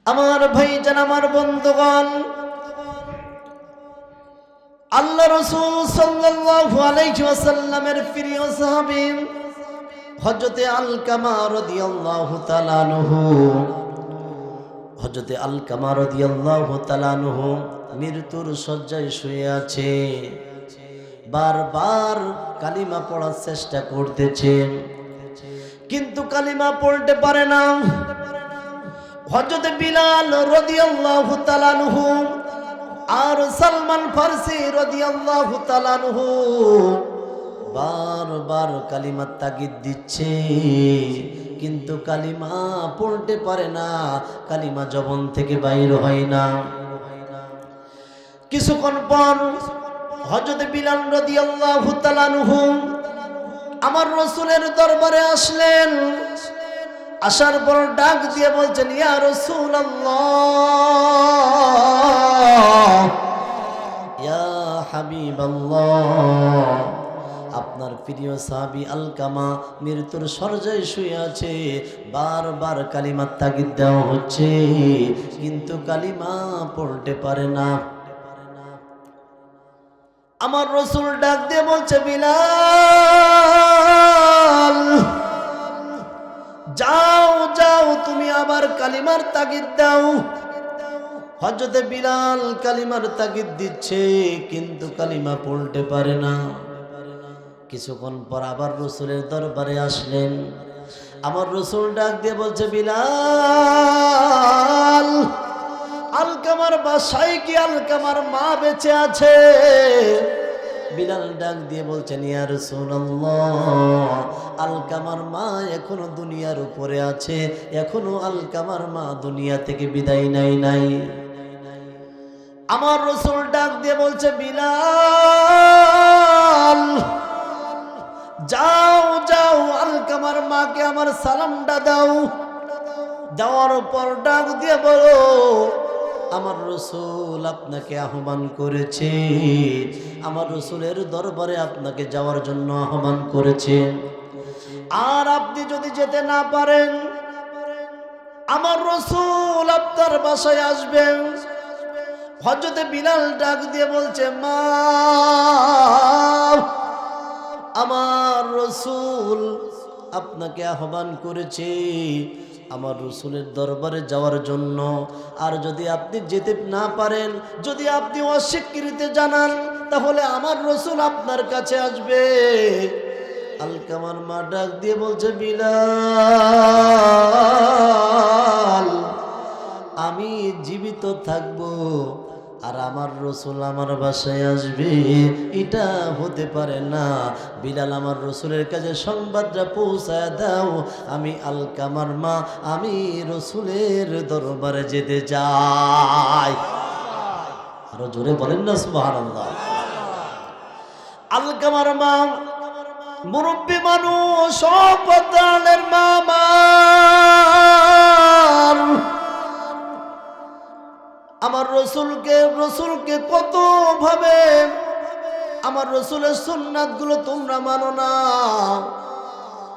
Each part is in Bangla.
আমার ভাইজান, আমার বন্ধুগণ, আল্লাহ রাসূল সাল্লাল্লাহু আলাইহি ওয়াসাল্লামের প্রিয় সাহাবী হযরতে আলকামা রাদিয়াল্লাহু তাআলা আনহু হযরতে আলকামা রাদিয়াল্লাহু তাআলা আনহু মৃত্যুর শয্যায় শুয়ে আছে। বারবার কালিমা পড়ার চেষ্টা করতেছেন, কিন্তু কালিমা পড়তে পারে না। হযরত বিলাল রাদিয়াল্লাহু তাআলা আনহু আর সালমান ফারসি রাদিয়াল্লাহু তাআলা আনহু বারবার কালিমা তাগিদ দিচ্ছে, কিন্তু কালিমা পড়তে পারে না, কালিমা জবান থেকে বাইর হয় না। কিছুক্ষণ পর হযরত বিলাল রাদিয়াল্লাহু তাআলা আনহু আমার রাসূলের দরবারে আসলেন। আসার পর ডাক দিয়ে বলছেন, ইয়া রাসূলুল্লাহ, ইয়া হাবিবাল্লাহ, আপনার প্রিয় সাহাবী আলকামা মৃত্যুর শয্যায় শুয়ে আছে। বারবার কালিমা তাগিদ দেওয়া হচ্ছে, কিন্তু কালিমা পড়তে পারে না। আমার রাসূল ডাক দিয়ে বলছে, বিলাল, যাও যাও, তুমি আবার কালিমার তাগিদ দাও। হযরত বিলাল কালিমার তাগিদ দিচ্ছে, কিন্তু কালিমা পড়তে পারে না। কিছুক্ষণ পর আবার রাসূলের দরবারে আসলেন। আমার রাসূল ডাক দিয়ে বলছে, বিলাল, আলকামার বাসায় কি আলকামার মা বেঁচে আছে? বিলাল ডাক দিয়ে বলছেন, ইয়া রাসূলুল্লাহ, আলকামার মা এখনো দুনিয়ার উপরে আছে, এখনো আলকামার মা দুনিয়া থেকে বিদায় নাই। আমার রাসূল ডাক দিয়ে বলছে, বিলাল, যাও যাও, আলকামার মাকে আমার সালামটা দাও। দেওয়ার পর ডাক দিয়ে বলো, আমার রাসূল আপনাকে আহ্বান করেছে, আমার রাসূলের দরবারে আপনাকে যাওয়ার জন্য আহ্বান করেছে। আর আপনি যদি যেতে না পারেন, আমার রাসূল আপনার বাসায় আসবেন। হযরত বিলাল ডাক দিয়ে বলছে, মা, আমার রাসূল আপনাকে আহ্বান করেছে আমার রাসূলের দরবারে যাওয়ার জন্য। আর যদি আপনি যেতে না পারেন, যদি আপনি অস্বীকৃতি জানান, তাহলে আমার রাসূল আপনার কাছে আসবে। আলকামার মা ডাক দিয়ে বলছে, বিলাল, আমি জীবিত থাকবো আর আমার রাসূল আমার বাসায় আসবে, এটা হতে পারে না। বিলাল, আমার রাসূলের কাছে সংবাদটা পৌঁছায় দাও। আমি আলকামার মা, আমি রাসূলের দরবারে যেতে চাই। আরো জোরে বলেন না সুবহানাল্লাহ। আলকামার মা মুরব্বী মানুষ, সপদানের মা, আমার রসুলকে কত ভাবে আমার রসুলের সুন্নাত গুলো তোমরা মানো না।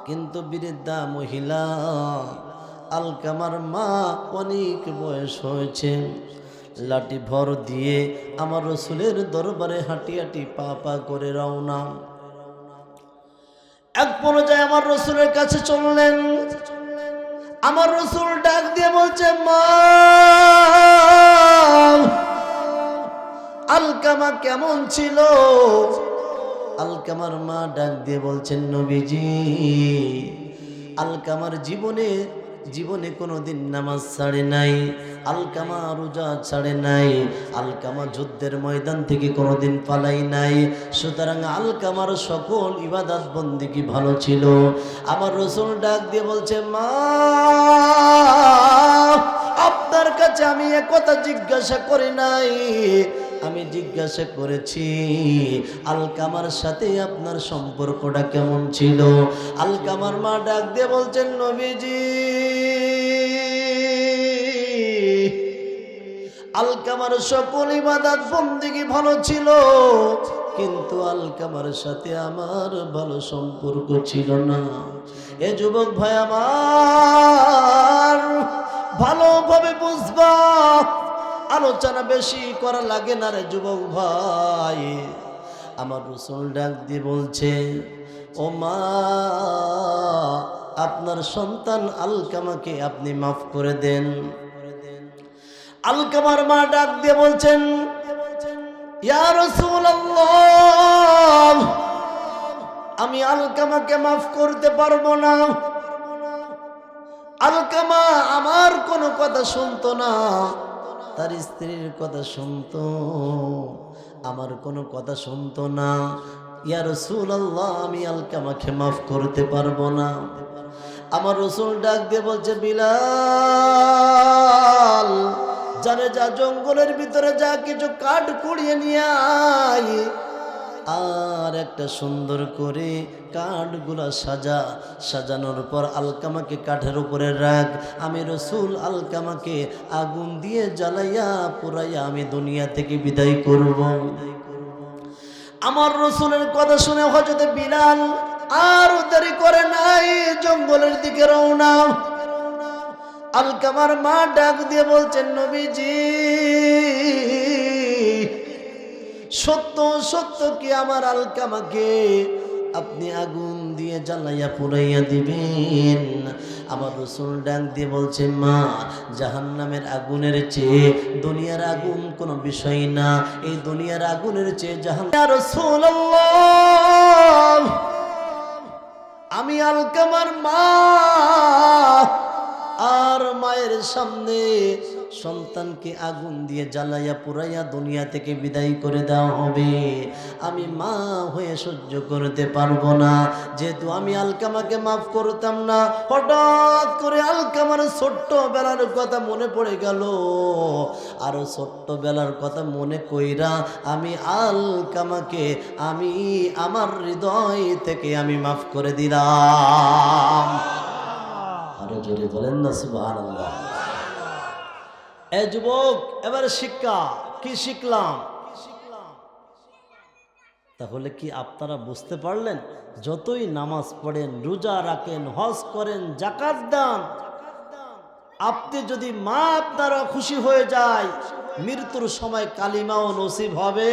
কিন্তু বৃদ্ধা মহিলা আলকামার মা, অনেক বয়স হয়েছে, লাঠি ভর দিয়ে আমার রসুলের দরবারে হাঁটি হাঁটি পা পা করে রওনা। এক পর্যায়ে আমার রসুলের কাছে চললেন। আমার রাসূল ডাক দিয়ে বলছে, মা, আলকামা কেমন ছিল? আলকামার মা ডাক দিয়ে বলছেন, নবীজি, আলকামার জীবনে কোনোদিন নামাজ ছাড়ে নাই, আলকামা রোজা ছাড়ে নাই, আলকামা যুদ্ধের ময়দান থেকে কোনোদিন পালাই নাই। সুতরাং আলকামার সকল ইবাদত বন্দেগী ভালো ছিল। আমার রাসূল ডাক দিয়ে বলছে, মা, আপনার কাছে আমি একথা জিজ্ঞাসা করি নাই, আমি জিজ্ঞাসা করেছি আলকামার সাথে আপনার সম্পর্কটা কেমন ছিল। আলকামার মা ডাক দিয়ে বলছেন, নবীজি, আলকামার সকল ইবাদত বন্দেগী ভালো ছিল, কিন্তু আলকামার সাথে আমার ভালো সম্পর্ক ছিল না। এ যুবক ভাই আমার, ভালোভাবে বুঝবা, আলোচনা বেশি করা লাগে না রে যুবক ভাই। আমার রাসূল ডাক দিয়ে বলছে, ও মা, আপনার সন্তান আলকামাকে আপনি মাফ করে দেন। আলকামার মা ডাক দিয়ে বলছেন, ইয়া রাসূলুল্লাহ, আমি আলকামাকে মাফ করতে পারবো না। আলকামা আমার কোনো কথা শুনতো না, তার স্ত্রীর কথা শুনতো, আমার কোনো কথা শুনতো না। ইয়া রাসূলুল্লাহ, আমি আলকামাকে মাফ করতে পারবো না। আমার রাসূল ডাক দিয়ে বলছে, বিলাল, জানে যা, জঙ্গলের ভিতরে যা, কিছু কাঠ কুড়িয়ে নিয়ে আয়, আর একটা সুন্দর করে কাঠগুলা সাজানোর পর আলকামাকে কাঠের উপরে রাখ। আমি রাসূল আলকামাকে আগুন দিয়ে জ্বালাইয়া পুরাইয়া আমি দুনিয়া থেকে বিদায় করব। আমার রাসূলের কথা শুনে হযরত বিলাল আর দেরি করে নাই, জঙ্গলের দিকে রওনা। আলকামার মা ডাক দিয়ে বলছেন, নবীজি, সত্য সত্য কি আমার আলকামাকে আপনি আগুন দিয়ে জ্বালাইয়া পুরাইয়া দিবেন? আমার রাসূল ডাক দিয়ে বলছে, মা, জাহান্নামের আগুনের চেয়ে দুনিয়ার আগুন কোনো বিষয় না, এই দুনিয়ার আগুনের চেয়ে জাহান্নাম। ইয়া রাসূলুল্লাহ, আমি আলকামার মা, আর মায়ের সামনে সন্তানকে আগুন দিয়ে জ্বালাইয়া পুরাইয়া দুনিয়া থেকে বিদায় করে দেওয়া হবে, আমি মা হয়ে সহ্য করতে পারবো না। যেহেতু আমি আলকামাকে মাফ করতাম না, হঠাৎ করে আলকামার ছোট্ট বেলার কথা মনে পড়ে গেল। আর ছোট্ট বেলার কথা মনে কইরা আমি আলকামাকে আমি আমার হৃদয় থেকে আমি মাফ করে দিলাম। আরো জোরে বলেন না সুবহানাল্লাহ। এ যুবক, এবারে শিক্ষা কি শিখলাম? তাহলে কি আপনারা বুঝতে পারলেন? যতই নামাজ পড়েন, রোজা রাখেন, হজ করেন, যাকাত দেন, আপনি যদি মা আপনারা খুশি হয়ে যায়, মৃত্যুর সময় কালিমাও নসিব হবে